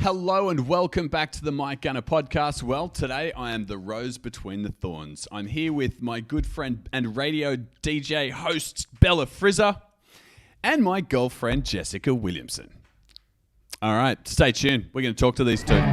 Hello and welcome back to the Mike Gunner podcast. Well, today I am the rose between the thorns. I'm here with my good friend and radio DJ host Bella Frizza and my girlfriend Jessica Williamson. All right, stay tuned. We're going to talk to these two.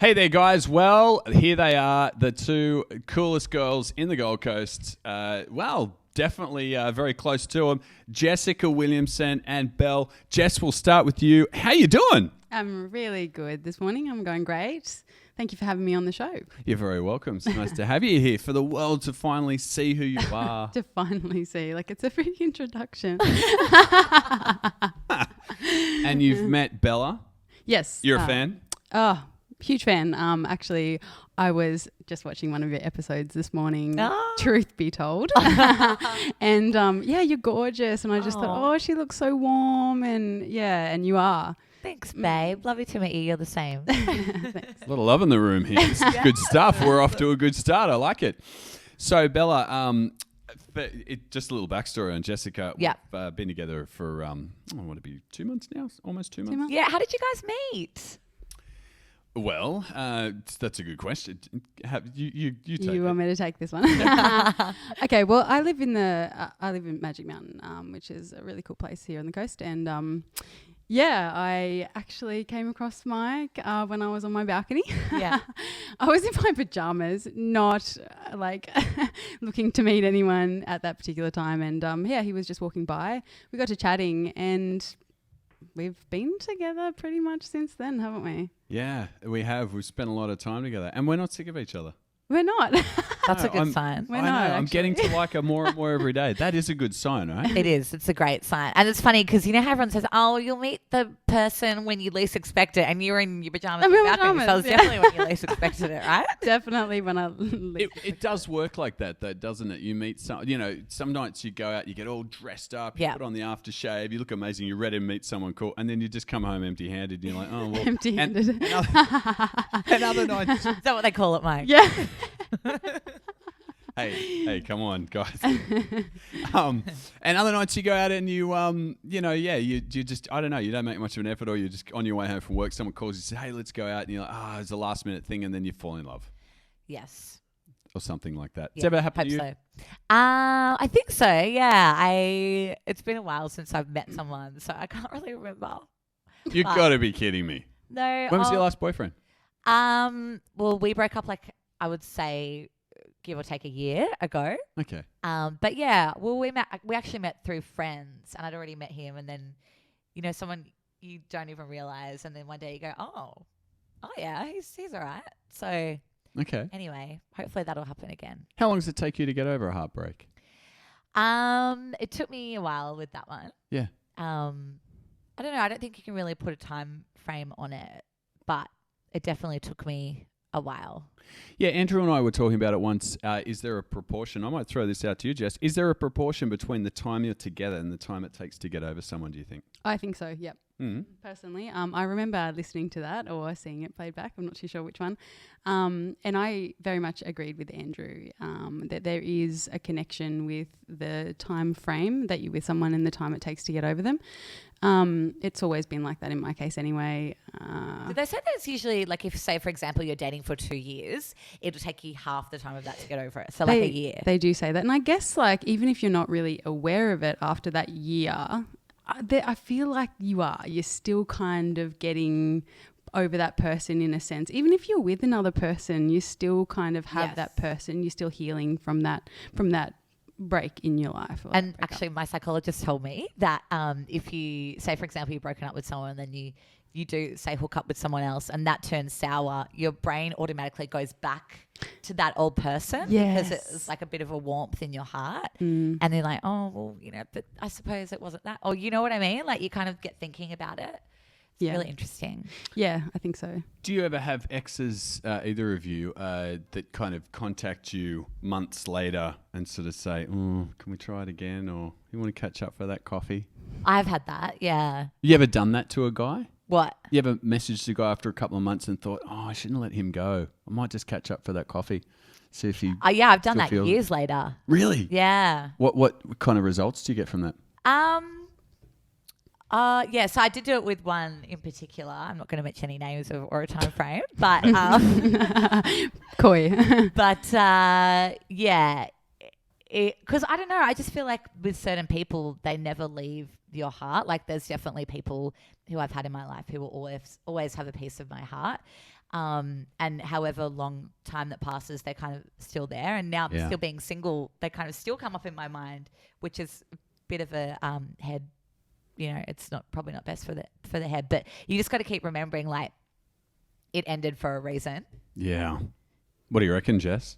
Hey there, guys. Well, here they are, the two coolest girls in the Gold Coast. Definitely very close to them. Jessica Williamson and Belle. Jess, we'll start with you. How you doing? I'm really good this morning. I'm going great. Thank you for having me on the show. You're very welcome. It's nice to have you here for the world to finally see who you are. To finally see. Like, it's a free introduction. And you've met Bella. Yes. You're a fan? Oh, huge fan. Actually, I was just watching one of your episodes this morning, truth be told. And you're gorgeous. And I just thought, she looks so warm. And and you are. Thanks, babe. Lovely to meet you. You're the same. Thanks. A lot of love in the room here. This is good stuff. We're off to a good start. I like it. So, Bella, just a little backstory on Jessica. Yeah. We've been together for, 2 months now? Almost 2 months? Yeah. How did you guys meet? Well, that's a good question. You take You want it. me to take this one? Okay. Well, I live in Magic Mountain, which is a really cool place here on the coast. And I actually came across Mike when I was on my balcony. Yeah. I was in my pajamas, not looking to meet anyone at that particular time. And he was just walking by. We got to chatting and we've been together pretty much since then, haven't we? Yeah, we have. We've spent a lot of time together. And we're not sick of each other. We're not. That's a good sign. We're I not, know. I'm actually. getting to like her more and more every day. That is a good sign, right? It is. It's a great sign. And it's funny because you know how everyone says, you'll meet the person when you least expect it. And you were in your pajamas. I'm in and balcony, so pajamas, it's definitely when you least expected it, right? Definitely when I It does work like that, though, doesn't it? You meet some nights you go out, you get all dressed up, you Yeah. put on the aftershave, you look amazing, you're ready to meet someone cool, and then you just come home empty-handed. And you're like, oh, well. empty-handed. And other nights. Is that what they call it, Mike? Yeah. Hey, come on, guys. And other nights you go out and you just, I don't know, you don't make much of an effort, or you're just on your way home from work, someone calls you, say, hey, let's go out, and you're like, it's a last minute thing, and then you fall in love. Yes. Or something like that. Yeah, Does that ever happen to you? So. I think so, yeah. It's been a while since I've met someone, so I can't really remember. You've got to be kidding me. No. When was your last boyfriend? Well, we broke up I would say, give or take a year ago. Okay. But yeah, well, we actually met through friends, and I'd already met him, and then, someone you don't even realize, and then one day you go, oh yeah, he's all right. So Okay. anyway, hopefully that'll happen again. How long does it take you to get over a heartbreak? It took me a while with that one. Yeah. I don't know. I don't think you can really put a time frame on it, but it definitely took me a while. Yeah, Andrew and I were talking about it once. Is there a proportion? I might throw this out to you, Jess. Is there a proportion between the time you're together and the time it takes to get over someone, do you think? I think so, yep. Mm-hmm. Personally, I remember listening to that or seeing it played back. I'm not too sure which one. And I very much agreed with Andrew that there is a connection with the time frame that you're with someone and the time it takes to get over them. It's always been like that in my case anyway. Did they say that it's usually like if, say, for example, you're dating for 2 years, it'll take you half the time of that to get over it. So like a year. They do say that. And I guess like even if you're not really aware of it after that year, I feel like you're still kind of getting over that person in a sense. Even if you're with another person, you still kind of have that person. You're still healing from that break in your life. And actually my psychologist told me that if you, say, for example, you've broken up with someone and then you do, say, hook up with someone else and that turns sour, your brain automatically goes back to that old person because it's like a bit of a warmth in your heart. And they're like, oh, well, but I suppose it wasn't that. Or you know what I mean? Like you kind of get thinking about it. Yeah. Really interesting. Yeah, I think so. Do you ever have exes, either of you, that kind of contact you months later and sort of say, "Oh, can we try it again?" Or "You want to catch up for that coffee?" I've had that. Yeah. You ever done that to a guy? What? You ever messaged a guy after a couple of months and thought, "Oh, I shouldn't let him go. I might just catch up for that coffee." See if he. Yeah, I've done still that feels years later. Really? Yeah. What kind of results do you get from that? Yeah, so I did do it with one in particular. I'm not going to mention any names or a time frame, but Coy. but yeah, because I don't know. I just feel like with certain people, they never leave your heart. Like there's definitely people who I've had in my life who will always have a piece of my heart. And however long time that passes, they're kind of still there. And now Yeah. still being single, they kind of still come up in my mind, which is a bit of a head. You know, it's probably not best for the head, but you just got to keep remembering, like, it ended for a reason. Yeah. What do you reckon, Jess?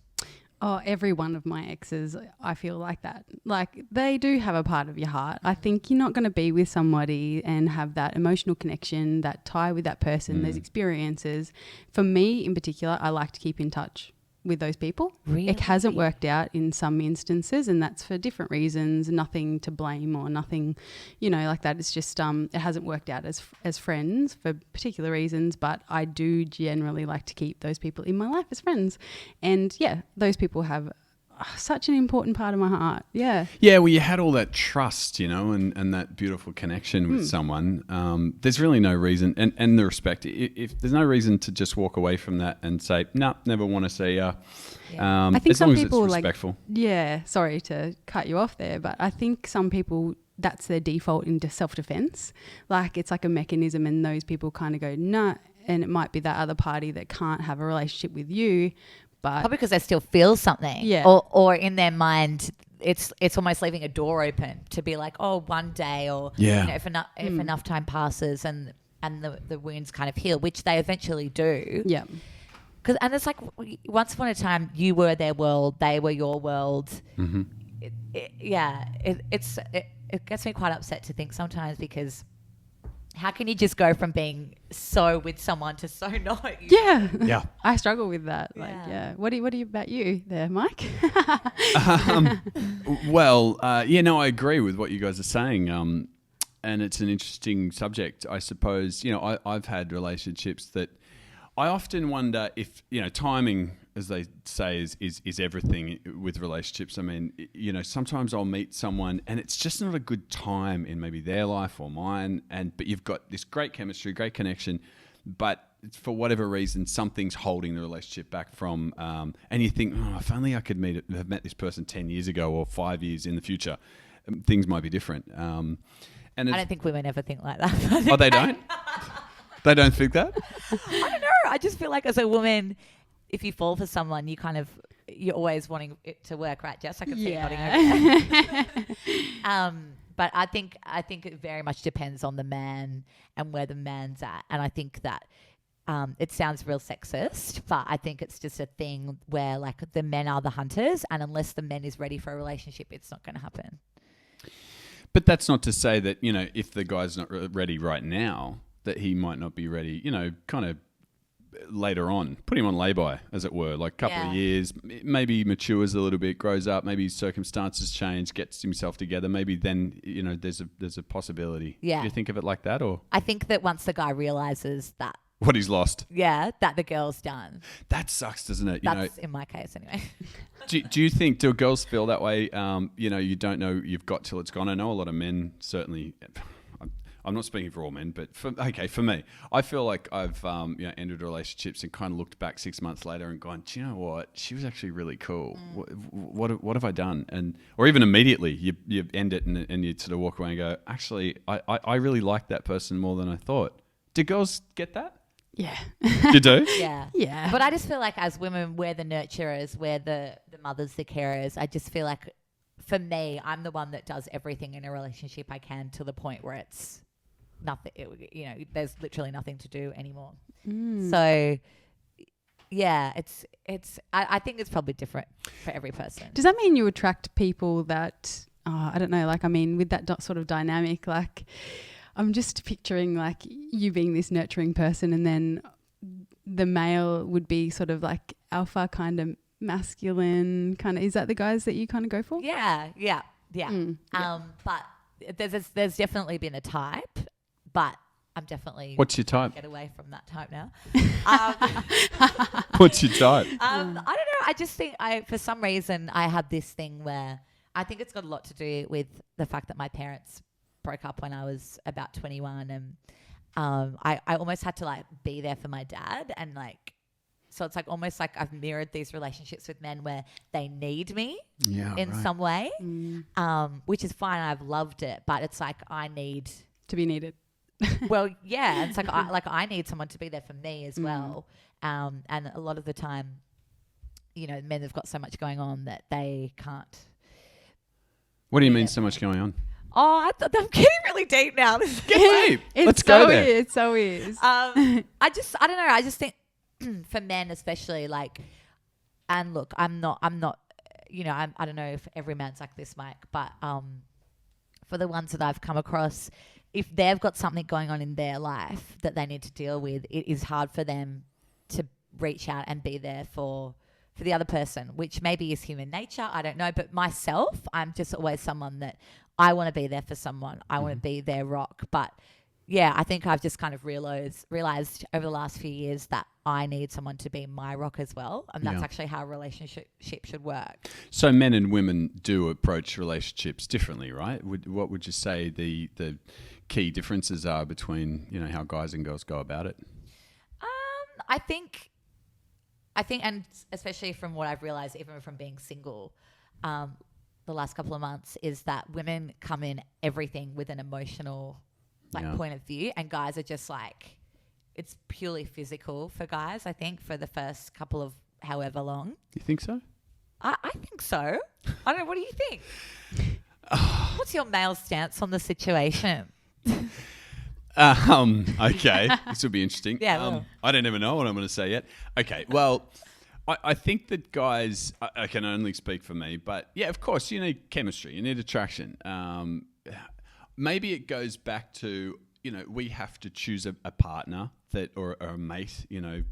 Oh, every one of my exes, I feel like that. Like they do have a part of your heart. I think you're not going to be with somebody and have that emotional connection, that tie with that person, those experiences. For me in particular, I like to keep in touch with those people. Really? It hasn't worked out in some instances, and that's for different reasons, nothing to blame or nothing, like that. It's just it hasn't worked out as friends for particular reasons, but I do generally like to keep those people in my life as friends. And yeah, those people have such an important part of my heart. Yeah. Yeah, well, you had all that trust, and that beautiful connection with someone. There's really no reason, and the respect. If there's no reason to just walk away from that and say, "No, never want to see you." I think as long some as people it's respectful. Sorry to cut you off there, but I think some people, that's their default into self-defense. Like it's like a mechanism, and those people kind of go, "Nah," and it might be that other party that can't have a relationship with you. But Probably because they still feel something. Yeah. Or in their mind, it's almost leaving a door open to be like, oh, one day, or Yeah. if enough time passes and the wounds kind of heal, which they eventually do. yeah. And it's like once upon a time, you were their world, they were your world. Mm-hmm. It gets me quite upset to think sometimes, because how can you just go from being so with someone to so not? Yeah. Yeah. I struggle with that. Like, Yeah. yeah. What do you about you there, Mike? Well, I agree with what you guys are saying. And it's an interesting subject, I suppose. I've had relationships that I often wonder if, timing, as they say, is everything with relationships. I mean, sometimes I'll meet someone and it's just not a good time in maybe their life or mine, but you've got this great chemistry, great connection, but for whatever reason, something's holding the relationship back from, and you think, oh, if only I could have met this person 10 years ago or 5 years in the future, things might be different. And I don't think women ever think like that. Oh, they don't? They don't think that? I don't know. I just feel like as a woman, if you fall for someone, you're always wanting it to work, right, Jess? I can see you nodding over. But I think it very much depends on the man and where the man's at. And I think that it sounds real sexist, but I think it's just a thing where like the men are the hunters, and unless the man is ready for a relationship, it's not going to happen. But that's not to say that, if the guy's not ready right now, that he might not be ready, kind of later on. Put him on lay-by, as it were, like a couple of years, maybe matures a little bit, grows up, maybe circumstances change, gets himself together. Maybe then, there's a possibility. Yeah. Do you think of it like that, or? I think that once the guy realizes that, What he's lost. that the girl's done. That sucks, doesn't it? That's in my case anyway. Do you think, do girls feel that way? You don't know you've got till it's gone. I know a lot of men certainly. I'm not speaking for all men, but for me, I feel like I've ended relationships and kind of looked back 6 months later and gone, do you know what? She was actually really cool. What have I done? Or even immediately you end it and you sort of walk away and go, actually, I really like that person more than I thought. Do girls get that? Yeah. You do? Yeah. Yeah. But I just feel like as women, we're the nurturers, we're the mothers, the carers. I just feel like for me, I'm the one that does everything in a relationship I can to the point where it's nothing, there's literally nothing to do anymore. So yeah, I think it's probably different for every person. Does that mean you attract people that, I don't know, like, I mean, with that sort of dynamic, like, I'm just picturing like you being this nurturing person, and then the male would be sort of like alpha, kind of masculine, kind of. Is that the guys that you kind of go for? Yeah. But there's definitely been a type, but I'm definitely. What's your type? Get away from that type now. What's your type? I don't know. I just think for some reason I have this thing where I think it's got a lot to do with the fact that my parents broke up when I was about 21, and I almost had to like be there for my dad, and like, so it's like almost like I've mirrored these relationships with men where they need me in some way, which is fine. I've loved it, but it's like I need to be needed. Well, yeah, it's like I need someone to be there for me as well, and a lot of the time, you know, men have got so much going on that they can't. What do you mean so much going on? Oh, I'm getting really deep now. Get deep. Let's go there. It so is. I don't know. I just think for men especially, like, and look, I'm not, you know, I don't know if every man's like this, Mike, but for the ones that I've come across, if they've got something going on in their life that they need to deal with, it is hard for them to reach out and be there for the other person, which maybe is human nature. I don't know. But myself, I'm just always someone that I want to be there for someone. I want to be their rock. But yeah, I think I've just kind of realized over the last few years that I need someone to be my rock as well. And that's actually how a relationship should work. So men and women do approach relationships differently, right? What would you say the key differences are between, you know, how guys and girls go about it? I think, and especially from what I've realized, even from being single, the last couple of months, is that women come in everything with an emotional point of view, and guys are just like, it's purely physical for guys, I think, for the first couple of however long. You think so? I think so. I don't know. What do you think? What's your male stance on the situation? Okay, this will be interesting. Yeah, I don't even know what I'm going to say yet. Okay, well, I think that guys, I can only speak for me, but yeah, of course, you need chemistry, you need attraction. Maybe it goes back to, you know, we have to choose a partner that, or a mate, you know,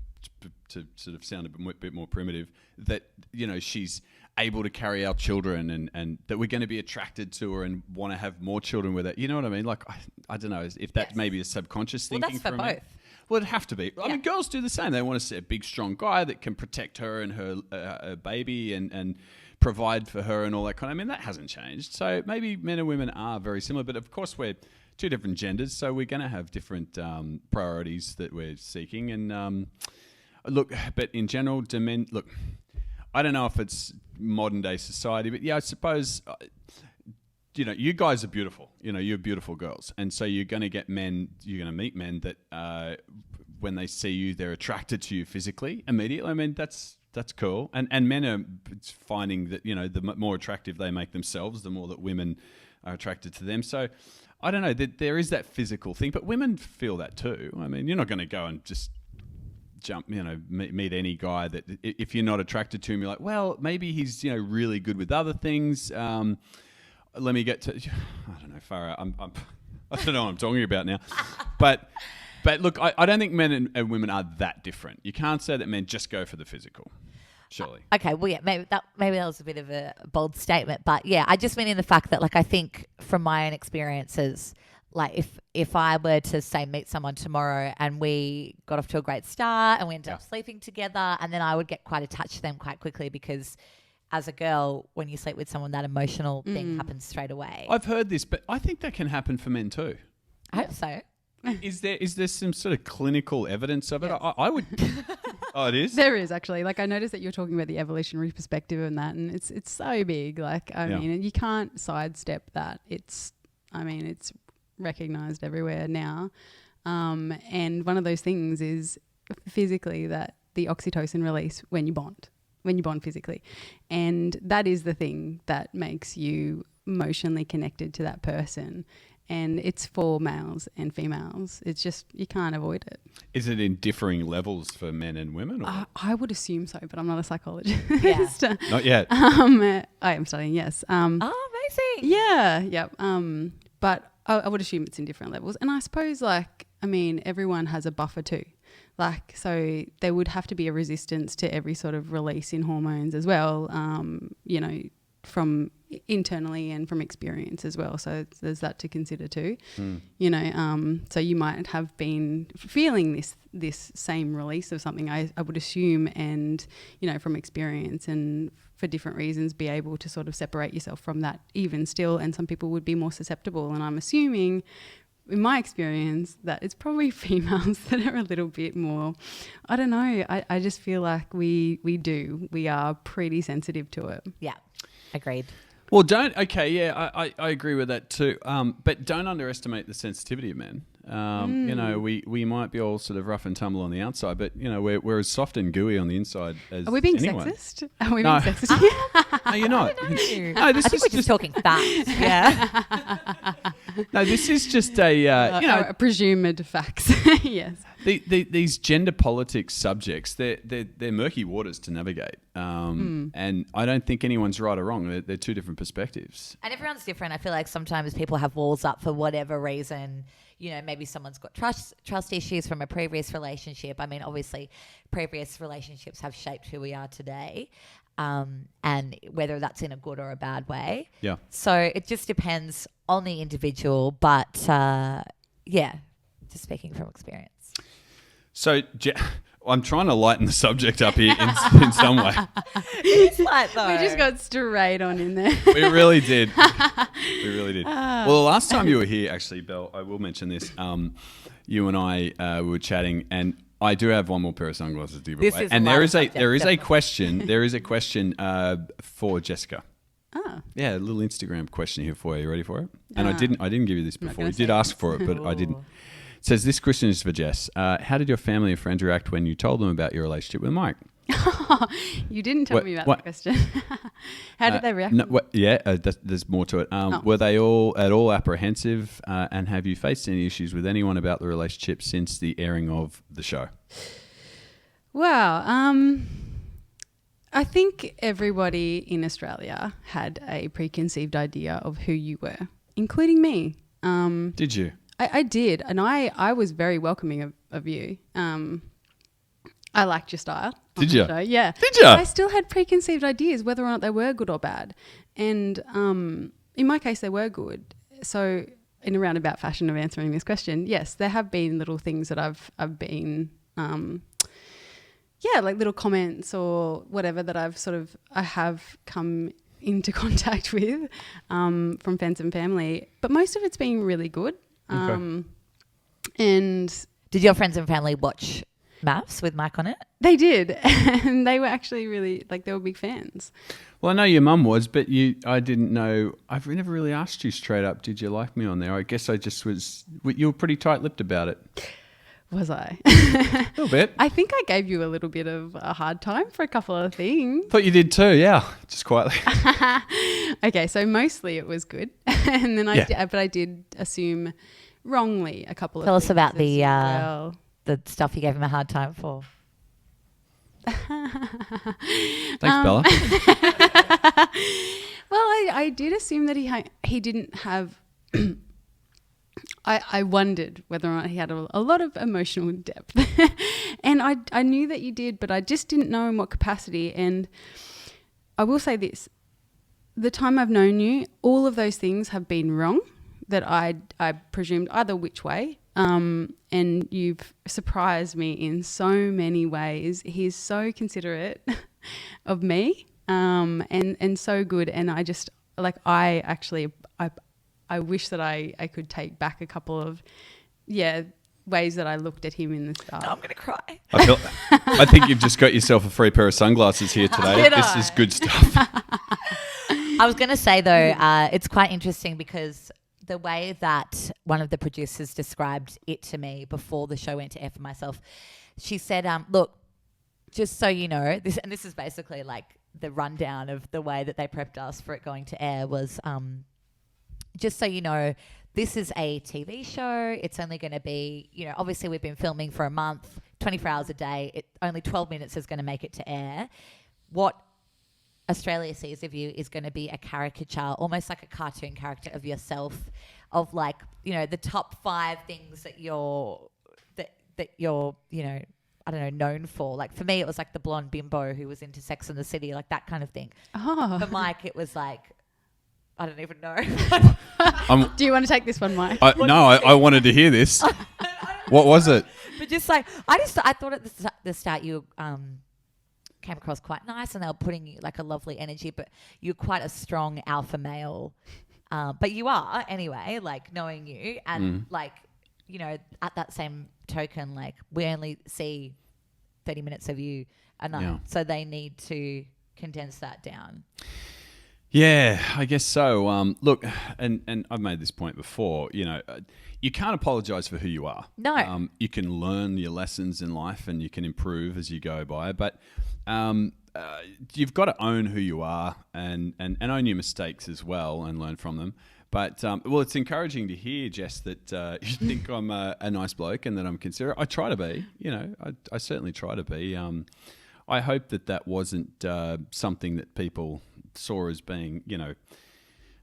to sort of sound a bit more primitive, that, you know, she's able to carry our children, and that we're going to be attracted to her and want to have more children with her. You know what I mean? Like, I don't know if that maybe a subconscious thinking. Well, that's for both. Well, it'd have to be. I mean, girls do the same. They want to see a big, strong guy that can protect her and her baby and provide for her and all that kind of. I mean, that hasn't changed. So maybe men and women are very similar, but of course we're two different genders, so we're going to have different priorities that we're seeking. And look, but in general, look, I don't know if it's modern day society, but yeah, I suppose, you know, you guys are beautiful. You know, you're beautiful girls. And so you're going to get men, you're going to meet men that when they see you, they're attracted to you physically immediately. I mean, that's cool. And men are finding that, you know, the more attractive they make themselves, the more that women are attracted to them. So I don't know, there is that physical thing, but women feel that too. I mean, you're not going to go and just jump, you know, meet any guy that if you're not attracted to him, you're like, well, maybe he's, you know, really good with other things. Let me get to, I don't know, far out. I don't know what I'm talking about now. But look, I don't think men and women are that different. You can't say that men just go for the physical, surely. Okay, well, yeah, maybe that was a bit of a bold statement, but yeah, I just mean in the fact that, like, I think from my own experiences, like if I were to say meet someone tomorrow and we got off to a great start and we ended up sleeping together, and then I would get quite attached to them quite quickly, because as a girl, when you sleep with someone, that emotional thing happens straight away. I've heard this, but I think that can happen for men too. I hope so. Is there some sort of clinical evidence of it? Yes. I would. Oh, it is? There is, actually. Like, I noticed that you're talking about the evolutionary perspective and that, and it's so big. Like, I mean, you can't sidestep that. It's recognized everywhere now. And one of those things is physically that the oxytocin release when you bond physically. And that is the thing that makes you emotionally connected to that person. And it's for males and females. It's just, you can't avoid it. Is it in differing levels for men and women? Or? I would assume so, but I'm not a psychologist. Yeah. Not yet. I am studying, yes. Oh, amazing. Yeah, yep. But I would assume it's in different levels. And I suppose, like, I mean, everyone has a buffer too. Like, so there would have to be a resistance to every sort of release in hormones as well, you know, from internally and from experience as well. So there's that to consider too. You know, so you might have been feeling this same release of something, I would assume, and, you know, from experience and for different reasons be able to sort of separate yourself from that even still. And some people would be more susceptible. And I'm assuming, in my experience, that it's probably females that are a little bit more, I don't know, I just feel like we are pretty sensitive to it. Yeah, agreed. Well, I agree with that too. But don't underestimate the sensitivity of men. You know, we might be all sort of rough and tumble on the outside, but, you know, we're as soft and gooey on the inside as anyone. Are we being sexist? Are we being sexist? No, you're not. No, I think we're just talking facts. Yeah. No, this is just a, you know, a presumed facts. Yes. These gender politics subjects, they're murky waters to navigate. And I don't think anyone's right or wrong. They're two different perspectives. And everyone's different. I feel like sometimes people have walls up for whatever reason. You know, maybe someone's got trust issues from a previous relationship. I mean, obviously, previous relationships have shaped who we are today, and whether that's in a good or a bad way. Yeah. So it just depends on the individual, but yeah, just speaking from experience. So I'm trying to lighten the subject up here in some way. It's light though. We just got straight on in there. We really did. We really did. Well, the last time you were here, actually, Belle, I will mention this. You and I were chatting, and I do have one more pair of sunglasses to give away. And there is a question. There is a question for Jessica. Oh. Yeah, a little Instagram question here for you. You ready for it? And I didn't give you this before. You did ask for it, but I didn't. It says, this question is for Jess. How did your family and friends react when you told them about your relationship with Mike? You didn't tell me about that question. How did they react? There's more to it. Were they all at all apprehensive? And have you faced any issues with anyone about the relationship since the airing of the show? Wow. I think everybody in Australia had a preconceived idea of who you were, including me. Did you? I did, and I was very welcoming of you. I liked your style. Did you? Yeah. Did you? I still had preconceived ideas whether or not they were good or bad. And in my case, they were good. So in a roundabout fashion of answering this question, yes, there have been little things that I've been, like little comments or whatever that I have come into contact with from friends and family. But most of it's been really good. Okay. And did your friends and family watch Maths with Mike on it? They did, and they were actually really, they were big fans. Well, I know your mum was, but I didn't know. I've never really asked you straight up, did you like me on there? I guess I just was, you were pretty tight-lipped about it. Was I? A little bit. I think I gave you a little bit of a hard time for a couple of things. Thought you did too, yeah, just quietly. Okay, so mostly it was good, and then I did assume wrongly a couple of things. Tell us about the stuff you gave him a hard time for. Thanks, Bella. Well, I did assume that he didn't have. I wondered whether or not he had a lot of emotional depth, and I knew that you did, but I just didn't know in what capacity. And I will say this: the time I've known you, all of those things have been wrong. That I presumed either which way. And you've surprised me in so many ways. He's so considerate of me, and so good. And I just I wish that I could take back a couple of ways that I looked at him in the start. No, I'm gonna cry. I think you've just got yourself a free pair of sunglasses here today. This is good stuff. I was gonna say though, it's quite interesting because the way that one of the producers described it to me before the show went to air for myself, she said, look, just so you know, this is basically like the rundown of the way that they prepped us for it going to air was, just so you know, this is a TV show. It's only going to be, obviously we've been filming for a month, 24 hours a day. Only 12 minutes is going to make it to air. What Australia sees of you is going to be a caricature, almost like a cartoon character of yourself, of the top 5 things that you're, I don't know, known for. Like for me, it was like the blonde bimbo who was into Sex and the City, like that kind of thing. Oh. For Mike, it was like, I don't even know. Do you want to take this one, Mike? I wanted to hear this. What was it? But just like, I thought at the start you came across quite nice and they were putting you like a lovely energy, but you're quite a strong alpha male. But you are anyway, like knowing you and like, at that same token, like we only see 30 minutes of you a night. Yeah. So they need to condense that down. Yeah, I guess so. Look, and I've made this point before, you can't apologize for who you are. No. You can learn your lessons in life and you can improve as you go by, but you've got to own who you are and own your mistakes as well and learn from them. But, it's encouraging to hear, Jess, that you think I'm a nice bloke and that I'm considerate. I try to be, I certainly try to be. I hope that wasn't something that people saw as being,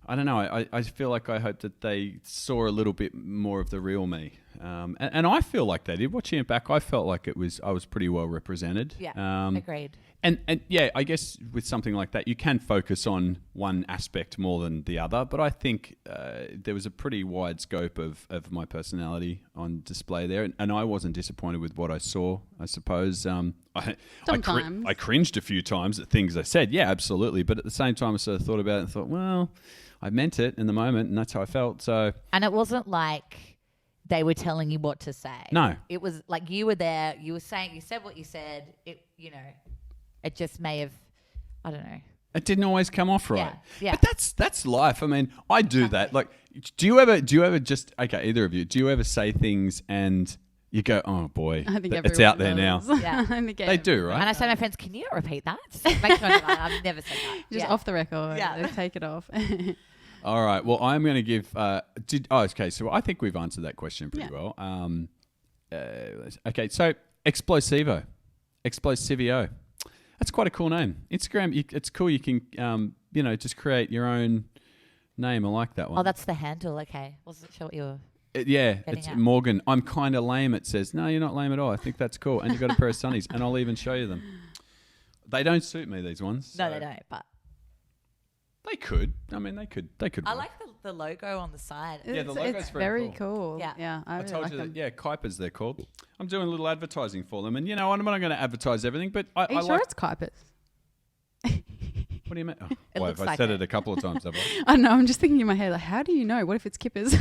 I don't know. I feel like I hope that they saw a little bit more of the real me. And I feel like they did. Watching it back, I felt like I was pretty well represented. Yeah, agreed. And yeah, I guess with something like that, you can focus on one aspect more than the other. But I think there was a pretty wide scope of my personality on display there. And I wasn't disappointed with what I saw, I suppose. Sometimes. I cringed a few times at things I said. Yeah, absolutely. But at the same time, I sort of thought about it and thought, well, I meant it in the moment and that's how I felt. So, and it wasn't like they were telling you what to say. No. It was like you were there, you said what you said. It just may have, I don't know. It didn't always come off right. Yeah. But that's life. I mean, I do that. Like, do you ever just, okay, either of you, do you ever say things and you go, oh boy, I think it's out there now? Yeah. I think They do, right? And I say to my friends, can you not repeat that? Make sure I've never said that. Just off the record. Yeah. They take it off. All right. Well, I'm going to give, okay. So I think we've answered that question pretty well. Okay. So Explosivo. That's quite a cool name. Instagram, it's cool. You can, just create your own name. I like that one. Oh, that's the handle. Okay. Wasn't sure what you were. It's at. Morgan. I'm kind of lame. It says, no, you're not lame at all. I think that's cool. And you've got a pair of sunnies, and I'll even show you them. They don't suit me, these ones. No, they don't. But they could. I mean, they could. I work. like the logo on the side. Yeah, the logo's it's very cool. Yeah. Yeah. I really told like you them. that. Yeah, Kypers they're called. I'm doing a little advertising for them, and I'm not going to advertise everything, but Are you sure it's Kypers? What do you mean? Oh, It why looks have I like said it. it a couple of times? Have I? I know. I'm just thinking in my head, like, how do you know? What if it's Kypers?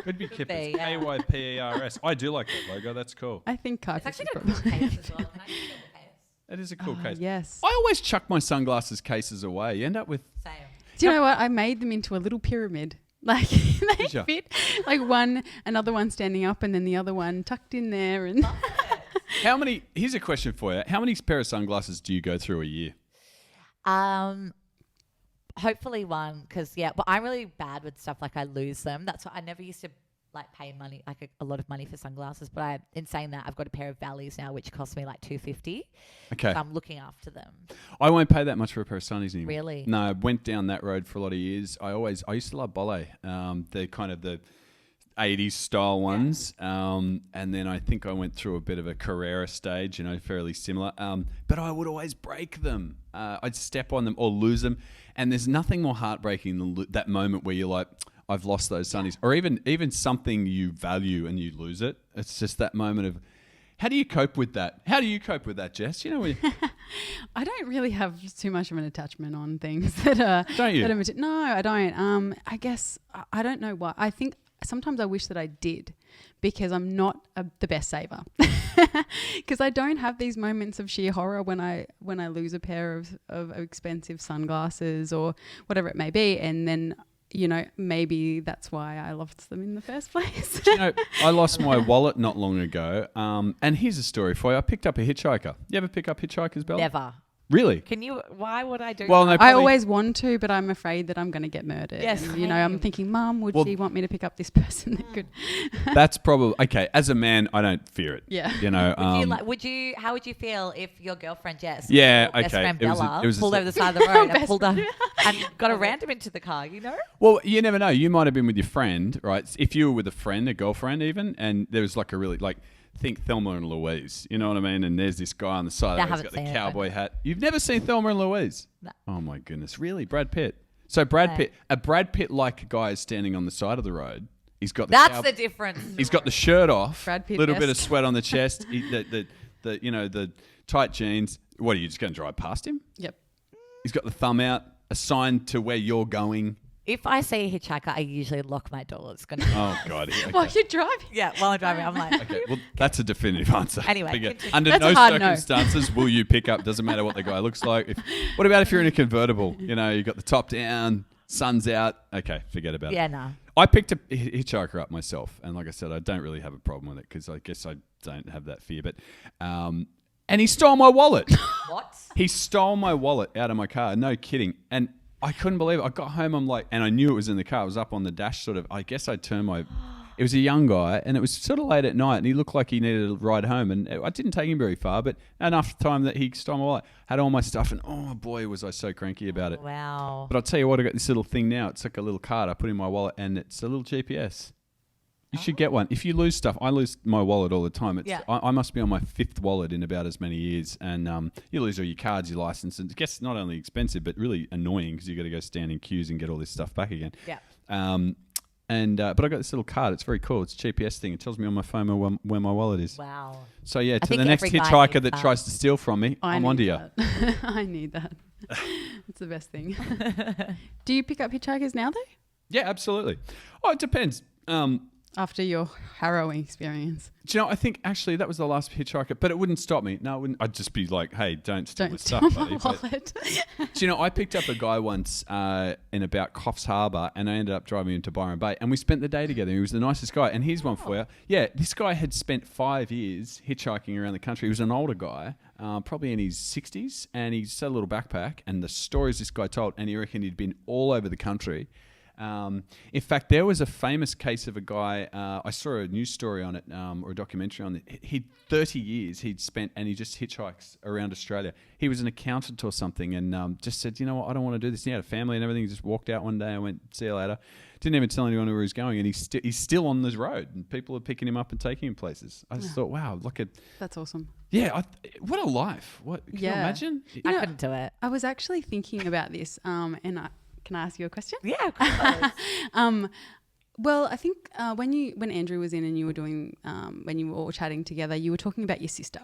Could be Kypers. be, yeah. Kypers. I do like that logo. That's cool. I think Kypers. It's actually is got a cool probably- case as well. Can I just get the case? It is a cool case. Yes. I always chuck my sunglasses cases away. You end up with... Same. Do you know what? I made them into a little pyramid. Like they Did ya? fit, like another one standing up, and then the other one tucked in there. And Here's a question for you. How many pair of sunglasses do you go through a year? Hopefully one, but I'm really bad with stuff like I lose them. That's why I never used to like pay money, like a lot of money for sunglasses. But in saying that, I've got a pair of Valleys now, which cost me like $250. Okay. So I'm looking after them. I won't pay that much for a pair of sunnies anymore. Really? No, I went down that road for a lot of years. I used to love Bolle. They're kind of the 80s style ones. And then I think I went through a bit of a Carrera stage, fairly similar. But I would always break them. I'd step on them or lose them. And there's nothing more heartbreaking than that moment where you're like, I've lost those sunnies. Or even something you value and you lose it. It's just that moment of, how do you cope with that? How do you cope with that, Jess? I don't really have too much of an attachment on things that are. Don't you? No, I don't. I guess I don't know why. I think sometimes I wish that I did, because I'm not the best saver. Because I don't have these moments of sheer horror when I lose a pair of expensive sunglasses or whatever it may be, and then maybe that's why I lost them in the first place. I lost my wallet not long ago. And here's a story for you. I picked up a hitchhiker. You ever pick up hitchhikers, Bella? Never. Really? Can you? Why would I do Well, that? no, I always want to, but I'm afraid that I'm going to get murdered. Yes, And, I'm thinking, Mum, would she want me to pick up this person that could? That's probably okay. As a man, I don't fear it. Yeah. How would you feel if your girlfriend Jess, Yeah, or best okay. friend It was a- Bella, it was a pulled s- over the side of the road and Best pulled up? and got to random into the car, you know? Well, you never know. You might have been with your friend, right? If you were with a friend, a girlfriend even, and there was like a really, like, think Thelma and Louise. You know what I mean? And there's this guy on the side of it. He's got the cowboy hat. You've never seen Thelma and Louise? No. Oh, my goodness. Really? Brad Pitt? So a Brad Pitt-like guy is standing on the side of the road. He's got the That's the difference. He's got the shirt off, Brad Pitt little bit of sweat on the chest, the tight jeans. What, are you just going to drive past him? Yep. He's got the thumb out, a sign to where you're going. If I see a hitchhiker, I usually lock my door. It's going to Oh, God. Okay. While you're driving. Yeah, while I'm driving, I'm like... Okay, well, that's a definitive answer. Anyway, under That's no a hard no. circumstances will you pick up. Doesn't matter what the guy looks like. What about if you're in a convertible? You know, you got the top down, sun's out. Okay, forget about it. Yeah, no. I picked a hitchhiker up myself, and like I said, I don't really have a problem with it because I guess I don't have that fear. But and he stole my wallet. What? He stole my wallet out of my car. No kidding. And I couldn't believe it. I got home, I'm like, and I knew it was in the car. It was up on the dash, sort of. I guess I turned my. It was a young guy, and it was sort of late at night, and he looked like he needed a ride home. And I didn't take him very far, but enough time that he stole my wallet. Had all my stuff, and oh boy, was I so cranky about it. Wow. But I'll tell you what, I got this little thing now. It's like a little card I put in my wallet, and it's a little GPS. You should get one. If you lose stuff, I lose my wallet all the time. I must be on my 5th wallet in about as many years. And you lose all your cards, your license. And it gets not only expensive, but really annoying because you got to go stand in queues and get all this stuff back again. Yeah. But I got this little card. It's very cool. It's a GPS thing. It tells me on my phone where my wallet is. Wow. So, yeah, to think the next every guy hitchhiker needs that tries to steal from me, I'm onto you. I need that. It's the best thing. Do you pick up hitchhikers now, though? Yeah, absolutely. Oh, it depends. After your harrowing experience. Do you know, I think actually that was the last hitchhiker, but it wouldn't stop me. No, it wouldn't. I'd just be like, hey, don't steal my stuff, buddy. Wallet. Do you know, I picked up a guy once in about Coffs Harbour, and I ended up driving him to Byron Bay, and we spent the day together. He was the nicest guy. And here's one for you. Yeah, this guy had spent 5 years hitchhiking around the country. He was an older guy, probably in his 60s, and he just had a little backpack, and the stories this guy told, and he reckoned he'd been all over the country. In fact, there was a famous case of a guy, I saw a news story on it, or a documentary on it. He'd 30 years he'd spent, and he just hitchhikes around Australia. He was an accountant or something, and just said, you know what, I don't want to do this. He had a family and everything. He just walked out one day and went, see you later. Didn't even tell anyone where he was going, and he's still on this road, and people are picking him up and taking him places. I just thought, wow, look at... That's awesome. Yeah, what a life. What can you imagine? I couldn't do it. I was actually thinking about this, and can I ask you a question? Yeah, of course. Well, I think when Andrew was in and you were doing when you were all chatting together, you were talking about your sister,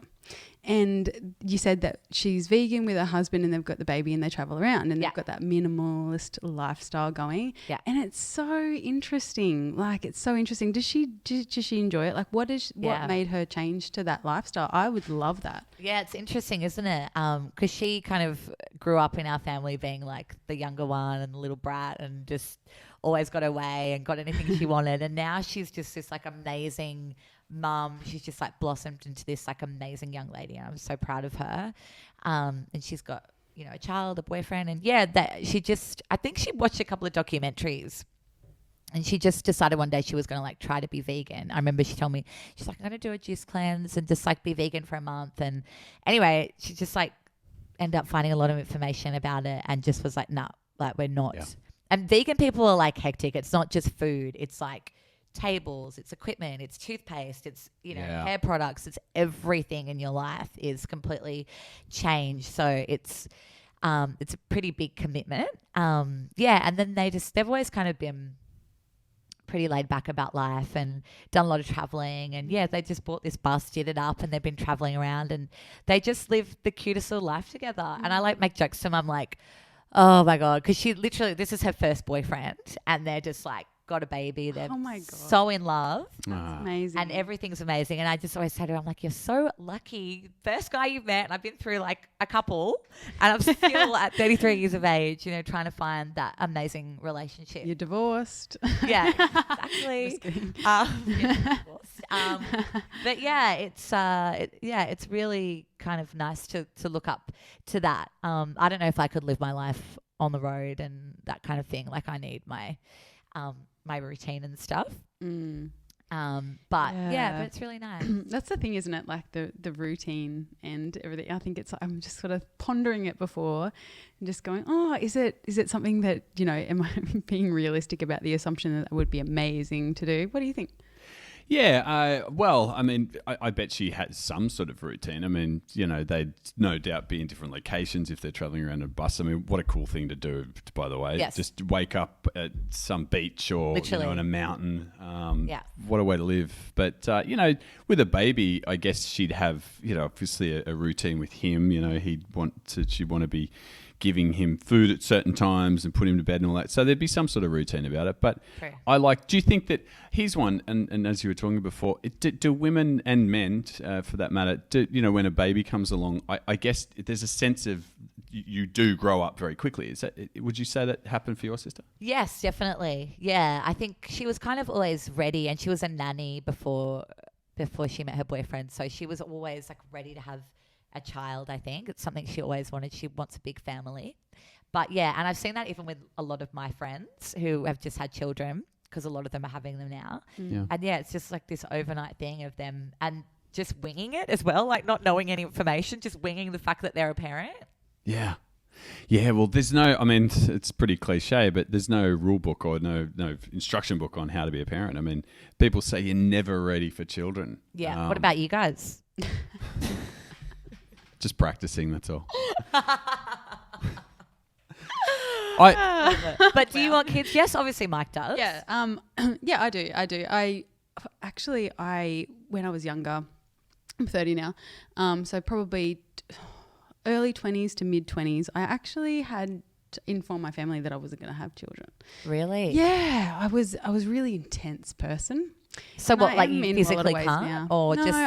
and you said that she's vegan with her husband and they've got the baby and they travel around and they've got that minimalist lifestyle going. Yeah, and it's so interesting. Like, it's so interesting. Does she enjoy it? Like, what made her change to that lifestyle? I would love that. Yeah, it's interesting, isn't it? Because she kind of grew up in our family being like the younger one and the little brat, and just always got her way and got anything she wanted. And now she's just this like amazing mum. She's just like blossomed into this like amazing young lady. And I'm so proud of her. And she's got, you know, a child, a boyfriend. And yeah, I think she watched a couple of documentaries, and she just decided one day she was going to like try to be vegan. I remember she told me, she's like, I'm going to do a juice cleanse and just like be vegan for a month. And anyway, she just like ended up finding a lot of information about it and just was like, nah, like we're not. Yeah. And vegan people are like hectic. It's not just food. It's like tables, it's equipment, it's toothpaste, it's, you know, hair products. It's everything in your life is completely changed. So it's a pretty big commitment. And then they've always kind of been pretty laid back about life and done a lot of traveling. And yeah, they just bought this bus, did it up, and they've been traveling around, and they just live the cutest little life together. Mm-hmm. And I like make jokes to them. I'm like, oh my God, because she literally, this is her first boyfriend, and they're just like got a baby. They're so in love. That's amazing. And everything's amazing. And I just always say to her, I'm like, you're so lucky. First guy you've met, and I've been through like a couple, and I'm still at 33 years of age, you know, trying to find that amazing relationship. You're divorced. Yeah, exactly. Just kidding. But yeah, it's really kind of nice to look up to that. I don't know if I could live my life on the road and that kind of thing. Like, I need my my routine and stuff. But it's really nice. That's the thing, isn't it? Like the routine and everything. I think it's, I'm just sort of pondering it before and just going, oh, is it something that, am I being realistic about the assumption that would be amazing to do? What do you think? Yeah, well, I mean, I bet she has some sort of routine. I mean, they'd no doubt be in different locations if they're traveling around a bus. I mean, what a cool thing to do, by the way. Yes. Just wake up at some beach or on a mountain. What a way to live. But, with a baby, I guess she'd have, obviously a routine with him. She'd want to be giving him food at certain times and put him to bed and all that. So there'd be some sort of routine about it. But Fair. do you think that, here's one, and as you were talking before, do women and men, for that matter, when a baby comes along, I guess there's a sense of you do grow up very quickly. Would you say that happened for your sister? Yes, definitely. Yeah, I think she was kind of always ready, and she was a nanny before she met her boyfriend. So she was always like ready to have a child. I think it's something she always wanted. She wants a big family. But yeah, and I've seen that even with a lot of my friends who have just had children, because a lot of them are having them now. Yeah. And yeah, it's just like this overnight thing of them and just winging it as well, like not knowing any information, just winging the fact that they're a parent. Yeah. Yeah, well, it's pretty cliche, but there's no rule book or no instruction book on how to be a parent. I mean, people say you're never ready for children. Yeah. What about you guys? Just practicing, that's all. But do you want kids? Yes, obviously Mike does. Yeah. Yeah, I do. I actually, when I was younger, I'm 30 now. So probably early 20s to mid 20s, I actually had to inform my family that I wasn't going to have children. Really? Yeah. I was a really intense person. So And what, I like am you in physically a lot of ways can't? now. Or no, just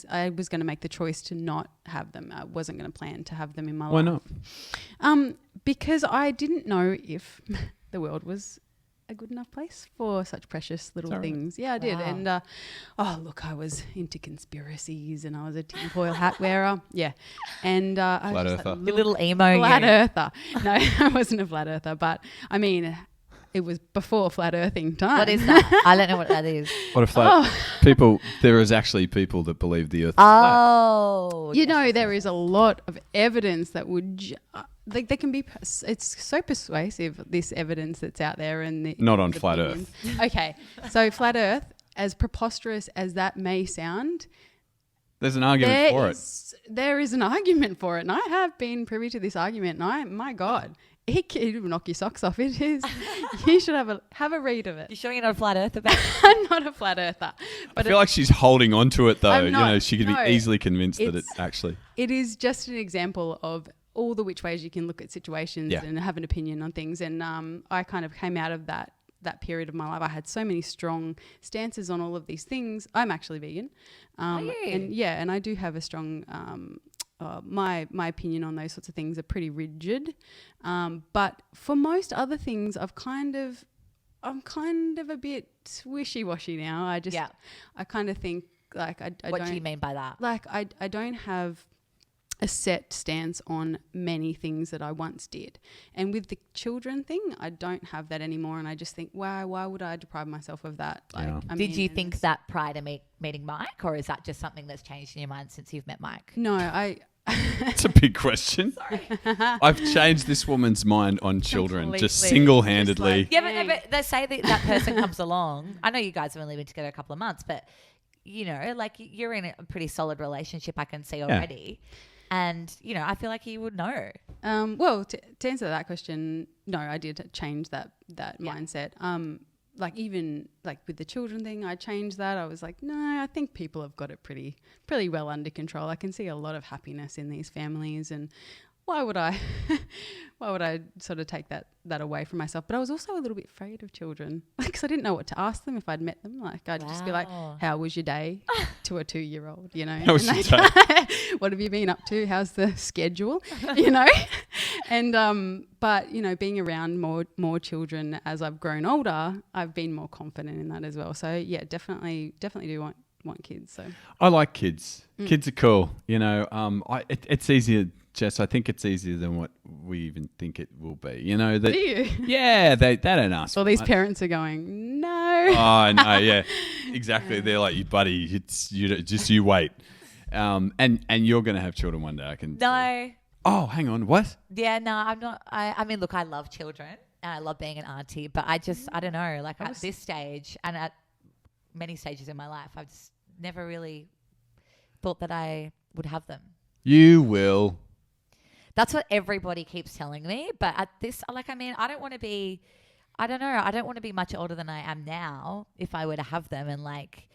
I was going to make the choice to not have them. I wasn't going to plan to have them in my Why life. not? Because I didn't know if the world was a good enough place for such precious little things. Yeah, I did. Wow. And I was into conspiracies and I was a tinfoil hat wearer. Yeah. And I Flat was just earther. like, your little emo. flat earther. No, I wasn't a flat earther, but I mean, it was before flat earthing time. What is that? I don't know what that is. What a flat people? There is actually people that believe the Earth is flat. Oh, There is a lot of evidence that would. They can be. It's so persuasive, this evidence that's out there, and Not on flat Earth. Okay, so flat Earth, as preposterous as that may sound, There's an argument for it. there is an argument for it, and I have been privy to this argument. And my God, it will knock your socks off. It is. You should have a read of it. You sure you're not a flat earther? About I'm not a flat earther. I feel like she's holding on to it though. I'm not. She could be easily convinced that it actually. It is just an example of all the which ways you can look at situations and have an opinion on things. And I kind of came out of that period of my life. I had so many strong stances on all of these things. I'm actually vegan. And I do have a strong my opinion on those sorts of things are pretty rigid. But for most other things, I'm kind of a bit wishy-washy now. I kind of think like I don't. what do you mean by that? Like I don't have a set stance on many things that I once did. And with the children thing, I don't have that anymore. And I just think, wow, why would I deprive myself of that? Did you think that prior to meeting Mike, or is that just something that's changed in your mind since you've met Mike? No, It's a big question. Sorry. I've changed this woman's mind on children just single-handedly. But they say that person comes along. I know you guys have only been together a couple of months, but like you're in a pretty solid relationship, I can see already. And, I feel like he would know. Well, to answer that question, no, I did change that mindset. Like even like with the children thing, I changed that. I was like, no, I think people have got it pretty well under control. I can see a lot of happiness in these families, and why would I sort of take that away from myself? But I was also a little bit afraid of children because I didn't know what to ask them if I'd met them. Like I'd just be like, how was your day to a 2-year-old, How was your day? What have you been up to? How's the schedule? And but being around more children as I've grown older, I've been more confident in that as well. So yeah, definitely do want kids. So I like kids. Kids are cool. It's easier. Jess, I think it's easier than what we even think it will be. Do you? Yeah, they don't ask. All these parents are going, no. Oh, no, yeah. Exactly. They're like, you buddy, you wait. And you're going to have children one day, I can No. Oh, hang on. What? Yeah, no, I'm not. I mean, look, I love children and I love being an auntie, but I don't know, like at this stage and at many stages in my life, I've just never really thought that I would have them. You will. That's what everybody keeps telling me. But at this, like, I mean, I don't want to be, I don't know, I don't want to be much older than I am now if I were to have them. And like,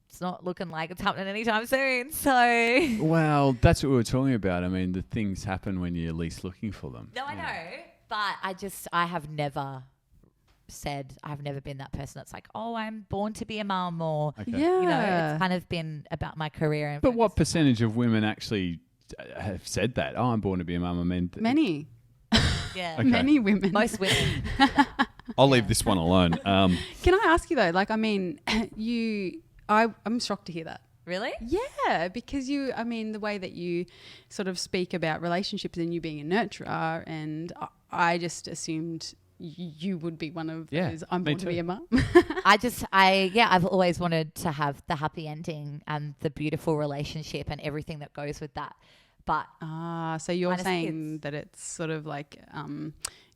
it's not looking like it's happening anytime soon. So. Well, that's what we were talking about. I mean, the things happen when you're least looking for them. No, I know. But I have never said, I've never been that person that's like, oh, I'm born to be a mum or, Okay. Yeah. you know, it's kind of been about my career. And But what percentage of women actually have said that? Oh, I'm born to be a mum. I mean, Many. Yeah. Okay. Many women. Most women. I'll leave this one alone. Can I ask you though? Like, I mean, I'm shocked to hear that. Really? Yeah, because I mean, the way that you sort of speak about relationships and you being a nurturer, and I just assumed you would be one of those. I'm me born to be too. a mum. I've always wanted to have the happy ending and the beautiful relationship and everything that goes with that. But So you're minus saying kids. that it's sort of like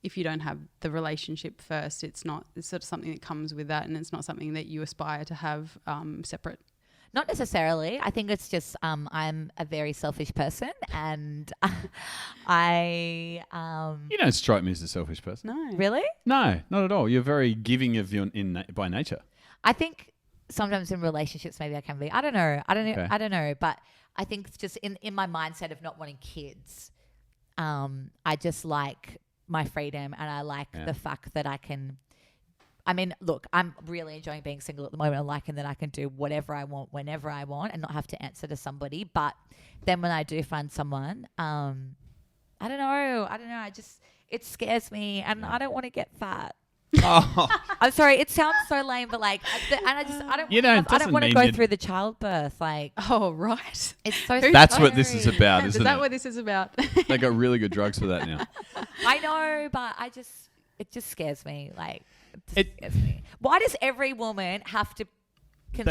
if you don't have the relationship first, it's sort of something that comes with that, and it's not something that you aspire to have separate. not necessarily. I think it's just I'm a very selfish person, and I You don't strike me as a selfish person. No. really. No, not at all. You're very giving of by nature. I think sometimes in relationships maybe I can be. I don't know. Okay. I don't know. But I think it's just in my mindset of not wanting kids. I just like my freedom, and I like the fact that I can. I mean, look, I'm really enjoying being single at the moment. I'm liking that I can do whatever I want, whenever I want, and not have to answer to somebody. But then when I do find someone, I don't know. It scares me, and I don't want to get fat. Oh, I'm sorry, it sounds so lame, but like, I don't want to go through the childbirth. Like, Oh, right. it's so. that's what this is about, Is isn't that it? what this is about? They got really good drugs for that now. I know, but it just scares me. Like, It- scares me. Why does every woman have to conceive?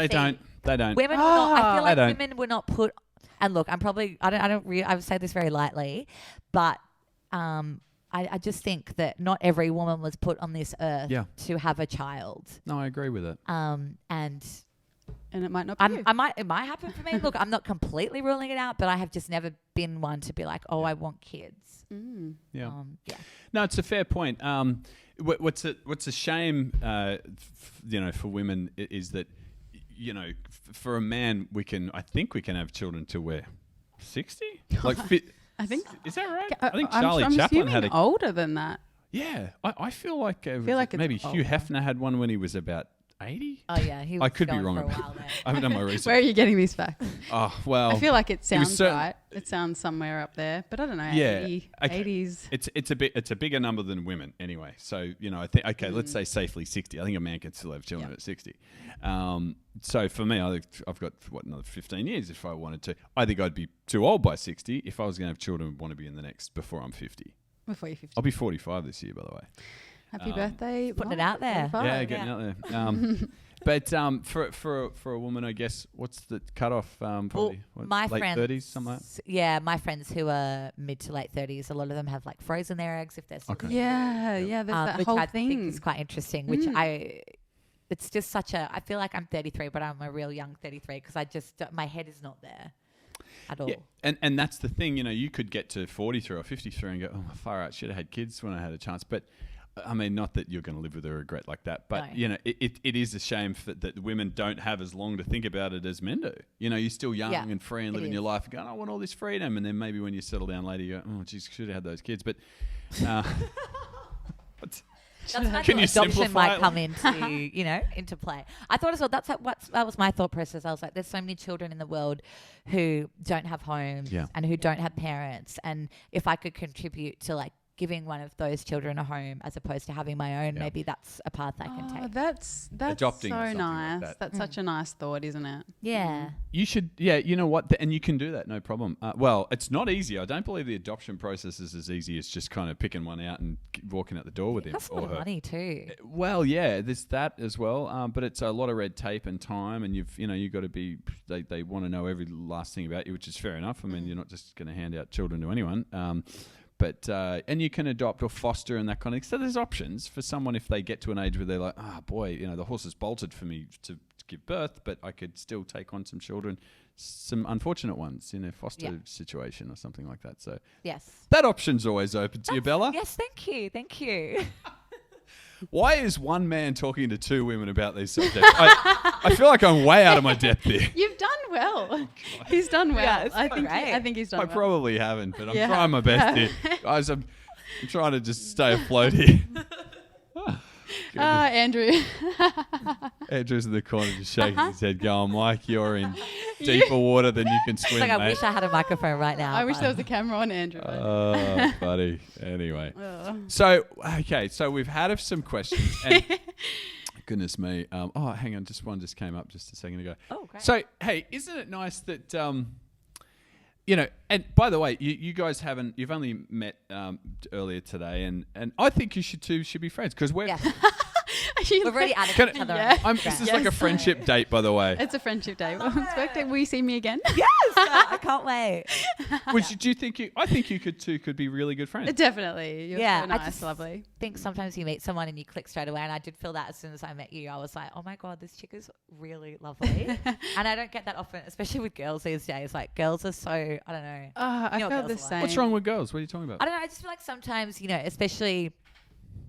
They don't. Women were not. I feel They like don't. women were not put. And look, I would say this very lightly, but I just think that not every woman was put on this earth to have a child. No, I agree with it. And And it might not be you. it might happen for me. Look, I'm not completely ruling it out, but I have just never been one to be like, oh, I want kids. Yeah. Yeah. No, it's a fair point. What's a shame, for women is that, for a man, I think we can have children till we're 60. Like, I think. is that right? I think I'm Charlie Chaplin had a. older than that. Yeah, I feel like. like it's maybe Hugh older. Hefner had one when he was about 80. Oh yeah, he was I could be going wrong for a about while there. I haven't done my research. Where are you getting these facts? Oh well, I feel like it was sounds certain- right. It sounds somewhere up there, but I don't know. Yeah, 80, okay. 80s. It's a bigger number than women anyway. So I think let's say safely 60. I think a man can still have children at 60. So for me, I've got another 15 years if I wanted to. I think I'd be too old by 60 if I was going to have children. Want to be in the next before I'm 50. Before you're 50. I'll be 45 this year, by the way. Happy birthday. Putting it Mark, out there. 45. Yeah, getting out there. But for a woman, I guess, what's the cutoff? Probably my late friends, 30s, something like that. Yeah, my friends who are mid to late 30s, a lot of them have like frozen their eggs if they're still Okay. Yeah, there's that which whole I thing. think is quite interesting. Which it's just I feel like I'm 33, but I'm a real young 33 because my head is not there at all. Yeah, and that's the thing, you could get to 43 or 53 and go, oh, far out, should have had kids when I had a chance. But I mean, not that you're going to live with a regret like that, but No. it is a shame that women don't have as long to think about it as men do. You're still young and free and living your life and going, I want all this freedom. And then maybe when you settle down later, you go, oh, geez, should have had those kids. But That's when Can you adoption simplify might it? come into play. I thought as well. That was my thought process. I was like, there's so many children in the world who don't have homes and who don't have parents, and if I could contribute to like giving one of those children a home as opposed to having my own, maybe that's a path I can take. That's Adopting so something nice. like that. That's such a nice thought, isn't it? Yeah. You should, you know what? And you can do that, no problem. Well, it's not easy. I don't believe the adoption process is as easy as just kind of picking one out and walking out the door with him. That's a lot of money too. Well, yeah, there's that as well. But it's a lot of red tape and time, and you've got to be. They want to know every last thing about you, which is fair enough. I mean, you're not just going to hand out children to anyone. But and you can adopt or foster and that kind of thing. So there's options for someone if they get to an age where they're like, boy, the horse has bolted for me to give birth, but I could still take on some children, some unfortunate ones in a foster situation or something like that. So yes, that option's always open to you, Bella. Yes, thank you. Why is one man talking to two women about these subjects? I feel like I'm way out of my depth here. You've done well. He's done well. Yeah, I think he's done I well. probably haven't, but I'm trying my best here. Guys, I'm trying to just stay afloat here. Andrew. Andrew's in the corner just shaking his head going, Mike, you're in deeper water than you can swim, Like I mate. wish I had a microphone right now. I wish there was a camera on Andrew. Oh, buddy. Anyway. So we've had some questions. And goodness me. Hang on. One just came up just a second ago. Oh, great. So, hey, isn't it nice that, and by the way, you guys you've only met earlier today, and I think you should be friends because we're... We've already added each other. Yeah. This is like a friendship date, by the way. It's a friendship day. Will you see me again? Yes, I can't wait. I think you could be really good friends. Definitely. You're so I nice, just lovely. think sometimes you meet someone and you click straight away, and I did feel that as soon as I met you. I was like, oh my God, this chick is really lovely. And I don't get that often, especially with girls these days. Like girls are so, I don't know. I felt the same. What's wrong with girls? What are you talking about? I don't know. I just feel like sometimes, especially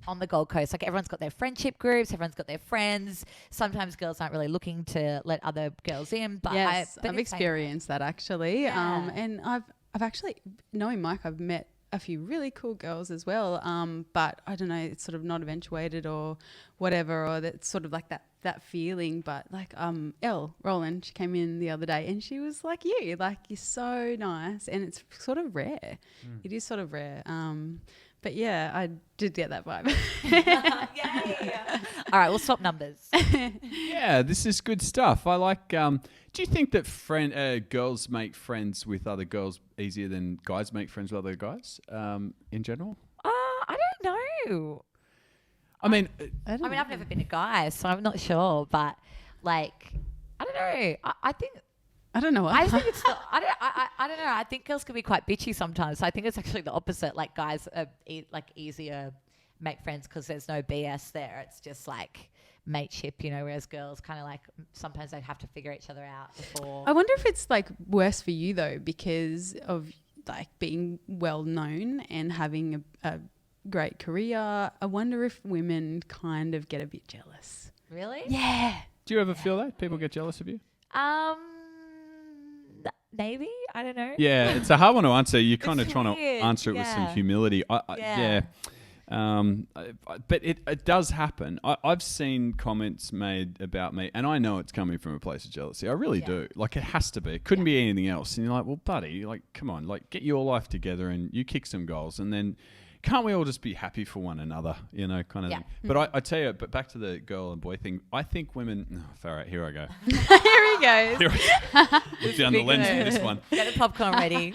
on the Gold Coast, like everyone's got their friendship groups, everyone's got their friends. Sometimes girls aren't really looking to let other girls in. But I've experienced that actually. Yeah. And I've actually, knowing Mike, I've met a few really cool girls as well. But I don't know, it's sort of not eventuated or whatever, or that's sort of like that feeling. But like Roland, she came in the other day and she was like you're so nice, and it's sort of rare. It is sort of rare. But yeah, I did get that vibe. Yay. All right, we'll swap numbers. Yeah, this is good stuff. I like. Do you think that girls make friends with other girls easier than guys make friends with other guys in general? I don't know. I mean, I've never been a guy, so I'm not sure. But like, I don't know. I think. I don't know. I think it's. I don't know. I think girls can be quite bitchy sometimes. So I think it's actually the opposite. Like guys are easier make friends because there's no BS there. It's just like mateship, whereas girls kind of like sometimes they have to figure each other out before. I wonder if it's like worse for you though, because of like being well known and having a great career. I wonder if women kind of get a bit jealous. Really? Yeah. do you ever feel that people get jealous of you? Maybe, I don't know. Yeah, it's a hard one to answer. You're kind of It's trying to weird, answer it with some humility. Yeah. But it does happen. I've seen comments made about me, and I know it's coming from a place of jealousy. I really do. Like, it has to be. It couldn't be anything else. And you're like, well, buddy, like, come on, like, get your life together and you kick some goals, and then can't we all just be happy for one another, kind of thing. But I tell you, but back to the girl and boy thing, I think women... Oh, all right, here I go. Here he goes. Look down the lens for this one. Get the popcorn ready.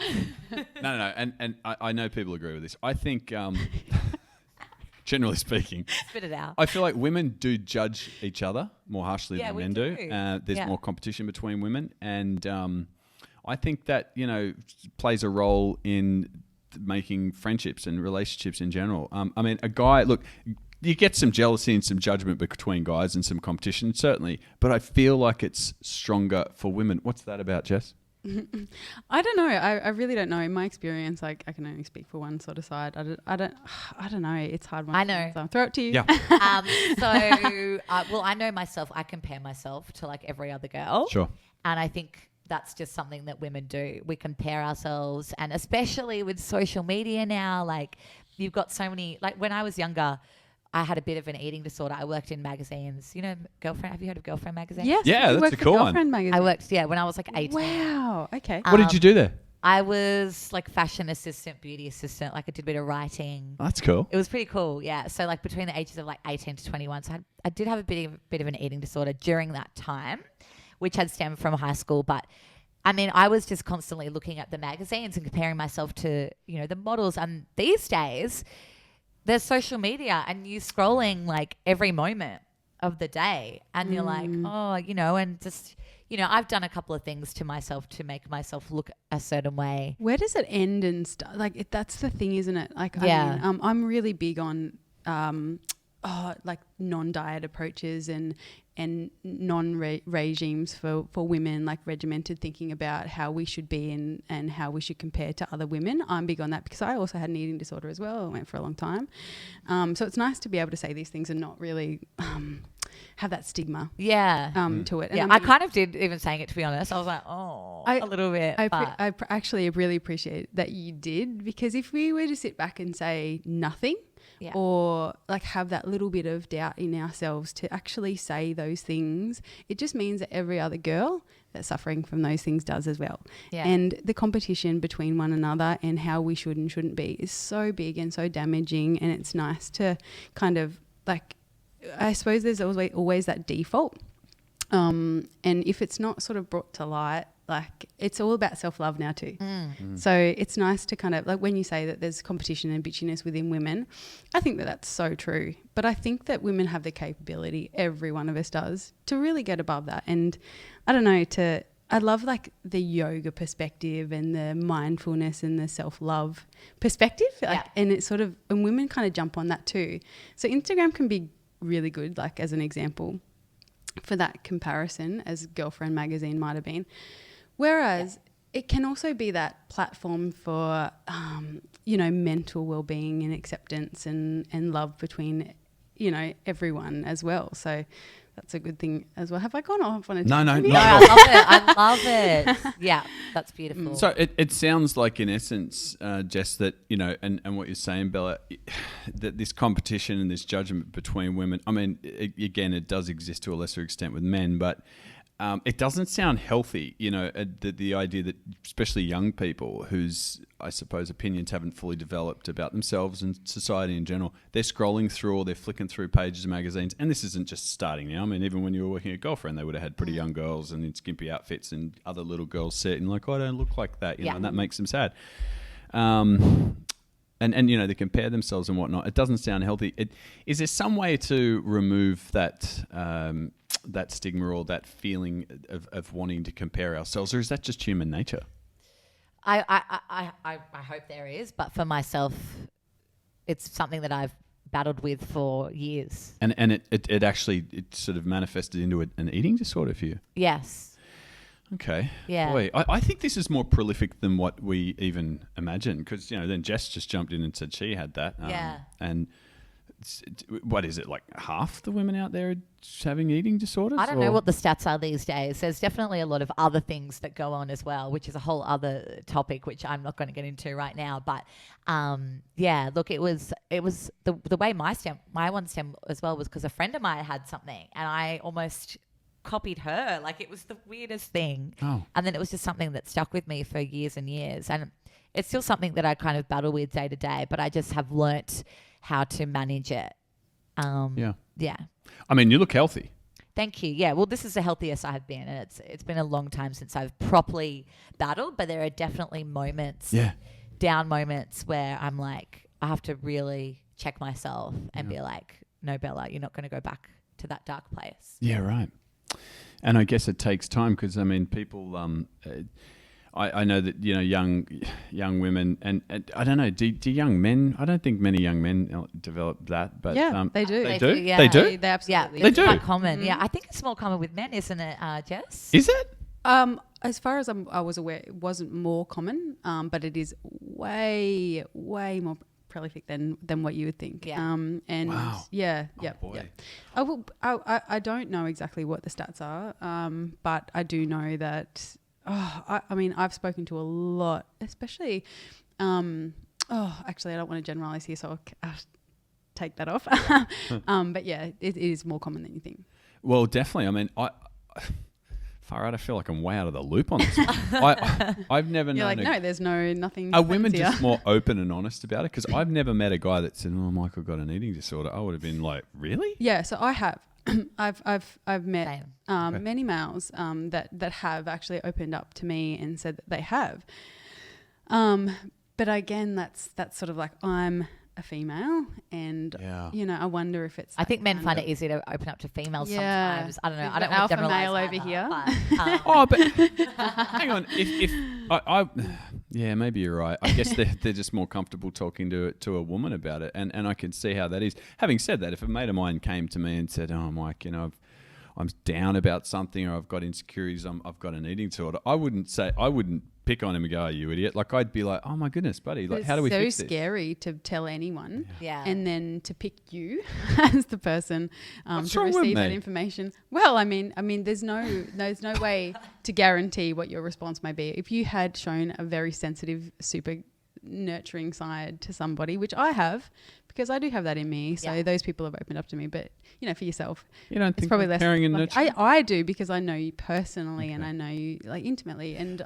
No. And I know people agree with this. I think... generally speaking, spit it out. I feel like women do judge each other more harshly than men do. There's more competition between women, and I think that plays a role in making friendships and relationships in general. I mean, a guy, look, you get some jealousy and some judgment between guys and some competition, certainly, but I feel like it's stronger for women. What's that about, Jess? I don't know. I really don't know. In my experience, like I can only speak for one sort of side. I don't know. It's hard one. I know. So I'll throw it to you. Yeah. Well, I know myself. I compare myself to like every other girl. Sure. And I think that's just something that women do. We compare ourselves, and especially with social media now, like you've got so many. Like when I was younger, I had a bit of an eating disorder. I worked in magazines. Girlfriend. Have you heard of Girlfriend magazine? Yes. Yeah, you that's worked a for cool one. Girlfriend magazine. I worked, when I was like 18. Wow. Okay. What did you do there? I was like fashion assistant, beauty assistant. Like I did a bit of writing. That's cool. It was pretty cool, yeah. So like between the ages of like 18 to 21, so I did have a bit of an eating disorder during that time, which had stemmed from high school. But I mean, I was just constantly looking at the magazines and comparing myself to, you know, the models. And these days, there's social media and you scrolling like every moment of the day, and you're like, oh, you know, and just, you know, I've done a couple of things to myself to make myself look a certain way. Where does it end and start? Like that's the thing, isn't it? Like, Yeah. I mean, I'm really big on like non-diet approaches and non-regimes for women, like regimented thinking about how we should be and how we should compare to other women. I'm big on that because I also had an eating disorder as well. I went for a long time. So it's nice to be able to say these things and not really have that stigma to it. And Yeah, I kind of did, even saying it, to be honest. I was like, a little bit. I actually really appreciate that you did, because if we were to sit back and say nothing, or like have that little bit of doubt in ourselves to actually say those things, it just means that every other girl that's suffering from those things does as well. Yeah. And the competition between one another and how we should and shouldn't be is so big and so damaging. And it's nice to kind of like, I suppose there's always that default. And if it's not sort of brought to light, like it's all about self-love now too. So it's nice to kind of like when you say that there's competition and bitchiness within women, I think that that's so true. But I think that women have the capability, every one of us does, to really get above that. And I don't know, I love like the yoga perspective and the mindfulness and the self-love perspective. Like, and it's sort of, and women kind of jump on that too. So Instagram can be really good, like as an example for that comparison, as Girlfriend magazine might have been. Whereas it can also be that platform for, you know, mental well-being and acceptance and love between, you know, everyone as well. So that's a good thing as well. Have I gone off on a tangent? No, I love it. Yeah, that's beautiful. So it sounds like, in essence, Jess, that, you know, and what you're saying, Bella, that this competition and this judgment between women, I mean, again, it does exist to a lesser extent with men, but it doesn't sound healthy, you know, the idea that especially young people whose, I suppose, opinions haven't fully developed about themselves and society in general, they're scrolling through or they're flicking through pages of magazines. And this isn't just starting now. I mean, even when you were working at Girlfriend, they would have had pretty young girls and in skimpy outfits and other little girls sitting like, oh, I don't look like that, you know, and that makes them sad. And you know, they compare themselves and whatnot. It doesn't sound healthy. Is there some way to remove that that stigma or that feeling of wanting to compare ourselves, or is that just human nature? I hope there is, but for myself, it's something that I've battled with for years. And it actually sort of manifested into an eating disorder for you? Yes. Okay. Yeah. Boy, I think this is more prolific than what we even imagined, because, you know, then Jess just jumped in and said she had that. And what is it, like half the women out there are having eating disorders? I don't know what the stats are these days. There's definitely a lot of other things that go on as well, which is a whole other topic, which I'm not going to get into right now. But yeah, look, it was the way my one stem as well was because a friend of mine had something and I almost copied her. Like, it was the weirdest thing. And then it was just something that stuck with me for years and years. And it's still something that I kind of battle with day to day, but I just have learnt how to manage it. Yeah. I mean, you look healthy. Thank you. Yeah. Well, this is the healthiest I have been, and it's been a long time since I've properly battled, but there are definitely moments, down moments where I'm like, I have to really check myself and be like, no, Bella, you're not going to go back to that dark place. Yeah, right. And I guess it takes time because, I mean, people, I know that, you know, young women and I don't know, do young men, I don't think many young men develop that, but they do. They do? Yeah. They do? They absolutely They do. It's quite common. Yeah. I think it's more common with men, isn't it, Jess? Is it? As far as I was aware, it wasn't more common, but it is way more prolific than what you would think. And wow. Yeah. Boy. I don't know exactly what the stats are, but I do know that. I mean, I've spoken to a lot, especially. Actually, I don't want to generalize here, so I'll take that off. But yeah, it is more common than you think. Well, definitely. I mean, Far out, I feel like I'm way out of the loop on this. I've never You're known. like, no, there's nothing. Are women fancier. just more open and honest about it? Because I've never met a guy that said, "Oh, Michael got an eating disorder." I would have been like, "Really?" Yeah, so I have. I've met Same. many males that have actually opened up to me and said that they have. But again, that's sort of like I'm a female, and I wonder if it's. I think men find it easy to open up to females sometimes. I don't know. I don't alpha want to male generalize over here. But, Oh, but hang on. If I maybe you're right. I guess they're just more comfortable talking to a woman about it, and I can see how that is. Having said that, if a mate of mine came to me and said, "Oh, Mike, I'm down about something, or I've got insecurities, I've got an eating disorder," I wouldn't pick on him and go, "Oh, you idiot!" Like I'd be like, "Oh my goodness, buddy! Like, how do we fix this?" It's so scary to tell anyone, and then to pick you as the person to receive that information. Well, I mean, there's no way to guarantee what your response may be. If you had shown a very sensitive, super nurturing side to somebody, which I have, because I do have that in me. So those people have opened up to me. But for yourself, you don't it's think probably less caring and nurturing? I do, because I know you personally and I know you like intimately, and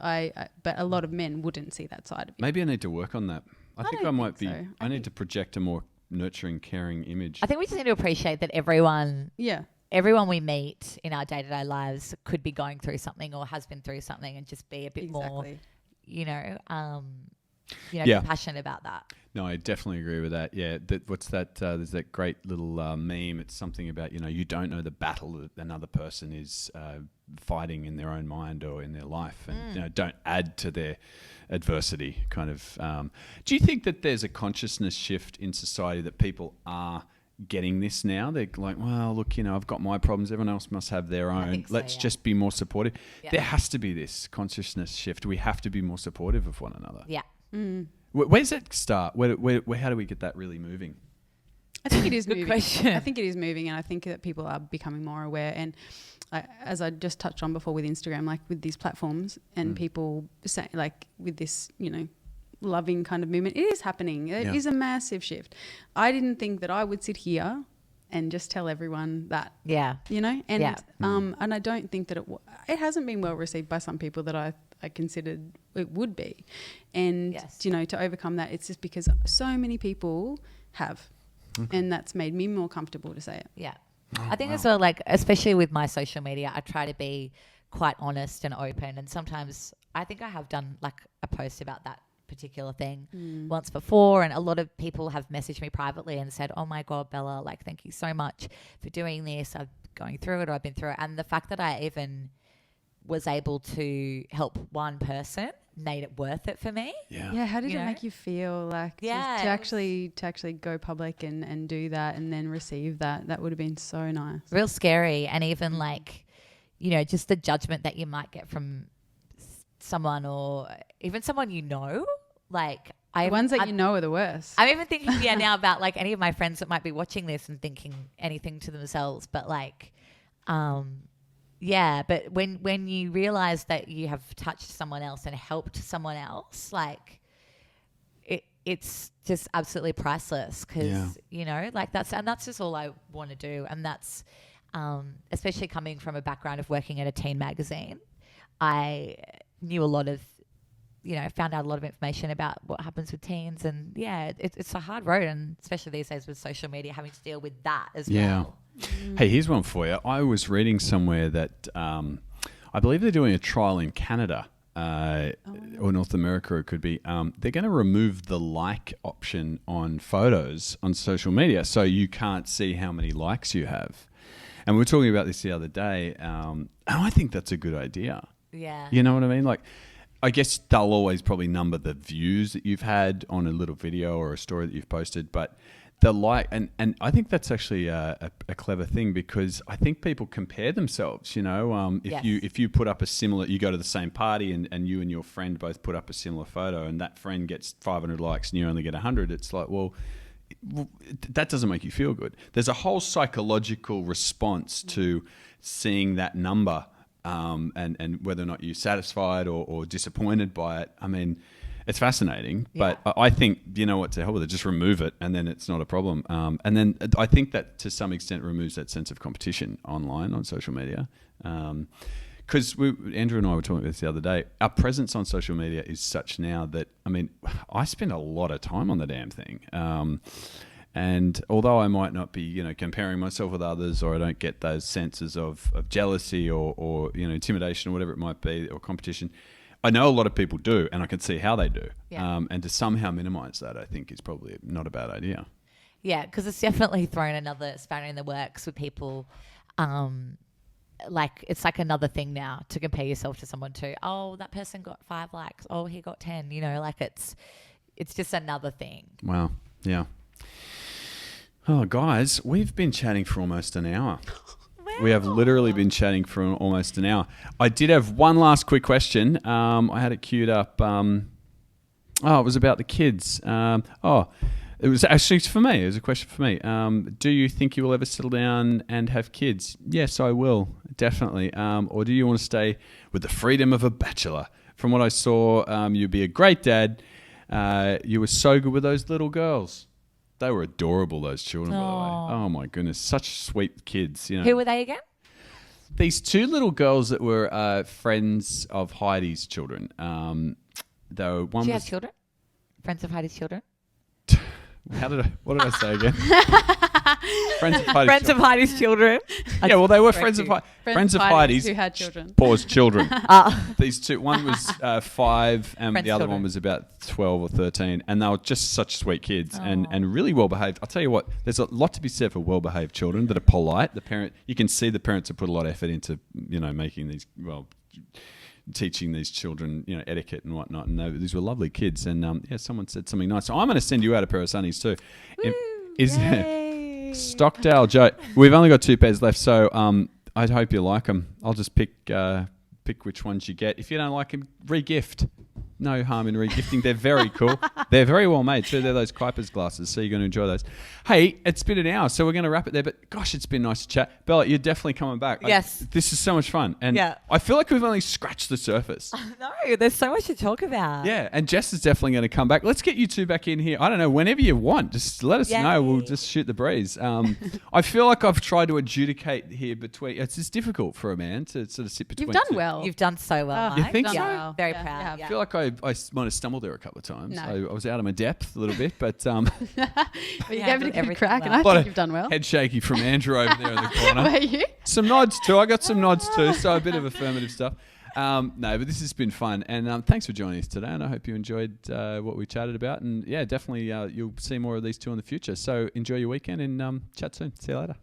but a lot of men wouldn't see that side of you. Maybe I need to work on that. I think I might be. so. I need to project a more nurturing, caring image. I think we just need to appreciate that everyone we meet in our day-to-day lives could be going through something or has been through something, and just be a bit more, compassionate about that. No, I definitely agree with that. Yeah, what's that? There's that great little meme. It's something about you don't know the battle that another person is fighting in their own mind or in their life, and don't add to their adversity. Kind of. Do you think that there's a consciousness shift in society that people are getting this now? They're like, well, look, I've got my problems. Everyone else must have their own. Let's just be more supportive. Yeah. There has to be this consciousness shift. We have to be more supportive of one another. Yeah. Where does that start? Where how do we get that really moving? I think it is moving. Good question. I think it is moving, and I think that people are becoming more aware. And as I just touched on before with Instagram, like with these platforms and people say, like with this, loving kind of movement, it is happening. It is a massive shift. I didn't think that I would sit here and just tell everyone that. Yeah. And and I don't think that it hasn't been well received by some people that I considered it would be. And, to overcome that, it's just because so many people have. And that's made me more comfortable to say it. Yeah. I think as well, like, especially with my social media, I try to be quite honest and open. And sometimes I think I have done like a post about that particular thing once before, and a lot of people have messaged me privately and said, "Oh my God, Bella, like, thank you so much for doing this. I'm going through it, or I've been through it." And the fact that I even was able to help one person made it worth it for me. Yeah. How did it make you feel? Like to actually go public and do that and then receive that would have been so nice. Real scary. And even like, just the judgment that you might get from someone, or even someone like the ones that are the worst. I'm even thinking now about like any of my friends that might be watching this and thinking anything to themselves, but like but when you realize that you have touched someone else and helped someone else, like it's just absolutely priceless, because like that's just all I want to do. And that's especially coming from a background of working at a teen magazine, I knew a lot of found out a lot of information about what happens with teens, and it's a hard road, and especially these days with social media, having to deal with that as well. Hey, here's one for you. I was reading somewhere that I believe they're doing a trial in Canada or North America, it could be. They're going to remove the like option on photos on social media, so you can't see how many likes you have. And we were talking about this the other day, and I think that's a good idea. Yeah. You know what I mean? Like, I guess they'll always probably number the views that you've had on a little video or a story that you've posted, but the like, and I think that's actually a clever thing, because I think people compare themselves, if you put up a similar, you go to the same party and you and your friend both put up a similar photo, and that friend gets 500 likes and you only get 100, it's like, well, that doesn't make you feel good. There's a whole psychological response to seeing that number, and whether or not you're satisfied or disappointed by it. I mean, it's fascinating, but I think, what, to hell with it, just remove it, and then it's not a problem. And then I think that to some extent removes that sense of competition online on social media. because Andrew and I were talking about this the other day. Our presence on social media is such now that, I mean, I spend a lot of time on the damn thing. And although I might not be, comparing myself with others, or I don't get those senses of jealousy or intimidation or whatever it might be, or competition, I know a lot of people do, and I can see how they do. Yeah. And to somehow minimize that, I think is probably not a bad idea. Yeah, because it's definitely thrown another spanner in the works with people. It's like another thing now to compare yourself to someone too. Oh, that person got 5 likes. Oh, he got 10. It's just another thing. Wow. Yeah. Oh, guys, we've been chatting for almost an hour. Wow. We have literally been chatting for almost an hour. I did have one last quick question. I had it queued up. It was about the kids. It was actually for me. It was a question for me. Do you think you will ever settle down and have kids? Yes, I will, definitely. Or do you want to stay with the freedom of a bachelor? From what I saw, you'd be a great dad. You were so good with those little girls. They were adorable, those children, by the way. Oh, my goodness. Such sweet kids. Who were they again? These 2 little girls that were friends of Heidi's children. She has children? Friends of Heidi's children? What did I say again? Friends of Heidi's children. Yeah, well, they were friends of Heidi's who had children. Pause children. These 2, one was 5 and Friends' the other children. one was about 12 or 13, and they were just such sweet kids and really well behaved. I'll tell you what, there's a lot to be said for well behaved children that are polite. You can see the parents have put a lot of effort into making these teaching these children, etiquette and whatnot. And these were lovely kids. And someone said something nice. So I'm going to send you out a pair of sunnies too. Yay. Stockdale Joe. We've only got 2 pairs left, so I'd hope you like them. I'll just pick which ones you get. If you don't like them, re-gift. No harm in re-gifting. They're very cool. They're very well made too. They're those Kypers glasses, so you're going to enjoy those. Hey, it's been an hour, so we're going to wrap it there. But gosh, it's been nice to chat. Bella, you're definitely coming back. Yes. This is so much fun. And Yeah. I feel like we've only scratched the surface. No, there's so much to talk about. Yeah, and Jess is definitely going to come back. Let's get you 2 back in here. I don't know, whenever you want. Just let us know. We'll just shoot the breeze. I feel like I've tried to adjudicate here between... It's just difficult for a man to sort of sit between You've done 2. well. You've done so well, You Mike. think so? Well. Very Yeah, proud. yeah. I feel like I might have stumbled there a couple of times. No. I was out of my depth a little bit, but But you gave it a good everything crack, and well. I lot think of you've done well. head shaky from Andrew over there in the corner. Were you? Some nods too. I got some nods too, so a bit of affirmative stuff. No, but this has been fun, and thanks for joining us today. And I hope you enjoyed what we chatted about. And yeah, definitely you'll see more of these 2 in the future. So enjoy your weekend and chat soon. See you later.